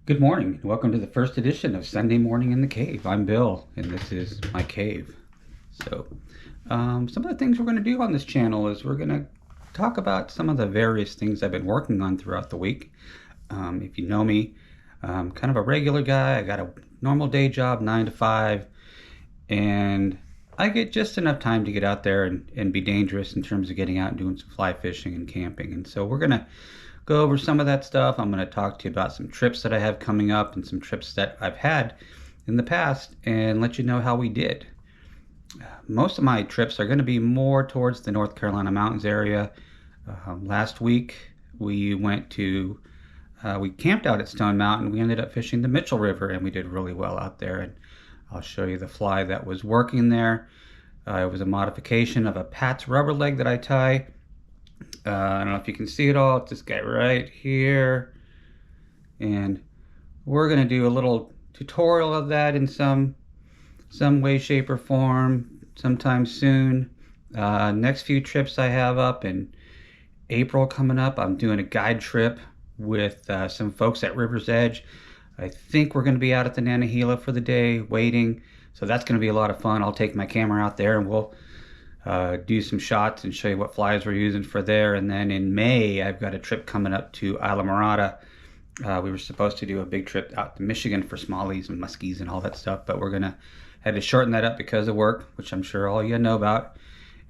Good morning. Welcome to the first edition of Sunday Morning in the Cave. I'm Bill, and this is my cave. Some of the things we're going to do on this channel is we're going to talk about some of the various things I've been working on throughout the week. If you know me, I'm kind of a regular guy. I got a normal day job, 9 to 5, and I get just enough time to get out there and be dangerous in terms of getting out and doing some fly fishing and camping. And so we're going to go over some of that stuff. I'm going to talk to you about some trips that I have coming up and some trips that I've had in the past and let you know how we did. Most of my trips are going to be more towards the North Carolina mountains area. Last week we we camped out at Stone Mountain. We ended up fishing the Mitchell River and we did really well out there, and I'll show you the fly that was working there. It was a modification of a Pat's rubber leg that I tie. I don't know if you can see it all. It's this guy right here, and we're going to do a little tutorial of that in some way, shape, or form sometime soon. Next few trips I have up in April coming up, I'm doing a guide trip with some folks at River's Edge. I think we're going to be out at the Nantahala for the day waiting, so that's going to be a lot of fun. I'll take my camera out there and we'll do some shots and show you what flies we're using for there. And then in May, I've got a trip coming up to Islamorada. We were supposed to do a big trip out to Michigan for smallies and muskies and all that stuff, but we're gonna had to shorten that up because of work, which I'm sure all you know about.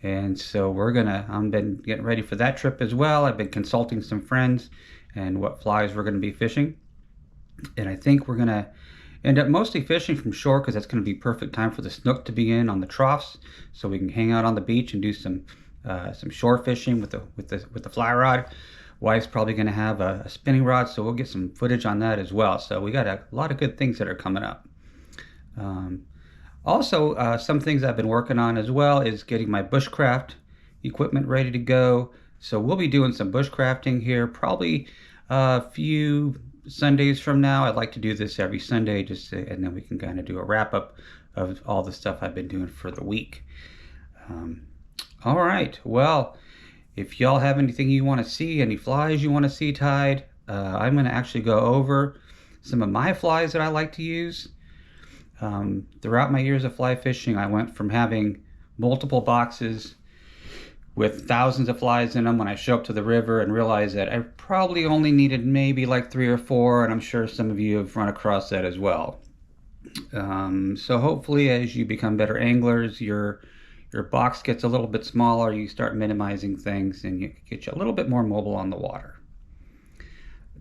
And so I'm been getting ready for that trip as well. I've been consulting some friends and what flies we're gonna be fishing. And I think we're gonna end up mostly fishing from shore because that's going to be perfect time for the snook to be in on the troughs, so we can hang out on the beach and do some shore fishing with the fly rod. Wife's probably going to have a spinning rod, so we'll get some footage on that as well. So we got a lot of good things that are coming up. Also, some things I've been working on as well is getting my bushcraft equipment ready to go. So we'll be doing some bushcrafting here probably a few Sundays from now. I'd like to do this every Sunday and then we can kind of do a wrap up of all the stuff I've been doing for the week. All right, well, if y'all have anything you want to see, any flies you want to see tied, I'm going to actually go over some of my flies that I like to use. Throughout my years of fly fishing, I went from having multiple boxes with thousands of flies in them when I show up to the river and realize that I probably only needed maybe like 3 or 4, and I'm sure some of you have run across that as well. So hopefully as you become better anglers, your box gets a little bit smaller, you start minimizing things, and you get you a little bit more mobile on the water.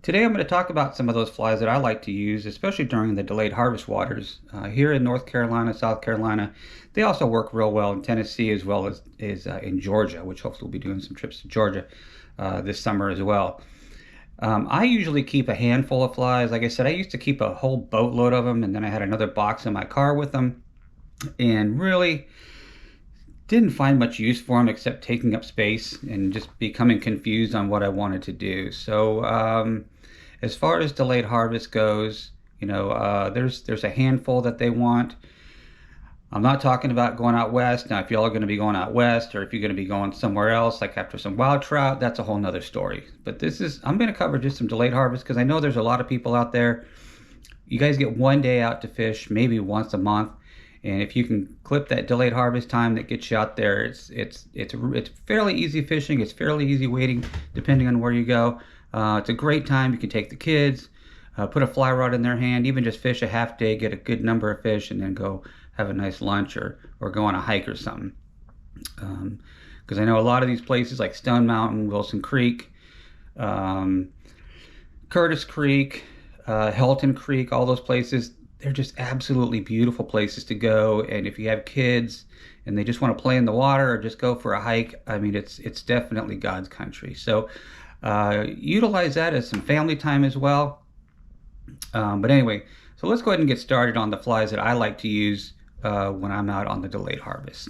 Today I'm going to talk about some of those flies that I like to use, especially during the delayed harvest waters. Here in North Carolina, South Carolina, they also work real well in Tennessee as well as in Georgia, which hopefully we'll be doing some trips to Georgia this summer as well. I usually keep a handful of flies. Like I said, I used to keep a whole boatload of them, and then I had another box in my car with them, and really didn't find much use for them except taking up space and just becoming confused on what I wanted to do. So as far as delayed harvest goes, you know, there's a handful that they want. I'm not talking about going out west. Now, if y'all are going to be going out west, or if you're going to be going somewhere else, like after some wild trout, that's a whole nother story. But I'm going to cover just some delayed harvest because I know there's a lot of people out there. You guys get one day out to fish, maybe once a month. And if you can clip that delayed harvest time that gets you out there, it's fairly easy fishing. It's fairly easy waiting, depending on where you go. It's a great time. You can take the kids, put a fly rod in their hand, even just fish a half day, get a good number of fish, and then go have a nice lunch or go on a hike or something. Because I know a lot of these places like Stone Mountain, Wilson Creek, Curtis Creek, Helton Creek, all those places, they're just absolutely beautiful places to go. And if you have kids and they just want to play in the water or just go for a hike, I mean, it's definitely God's country. So utilize that as some family time as well. But anyway, so let's go ahead and get started on the flies that I like to use when I'm out on the delayed harvest.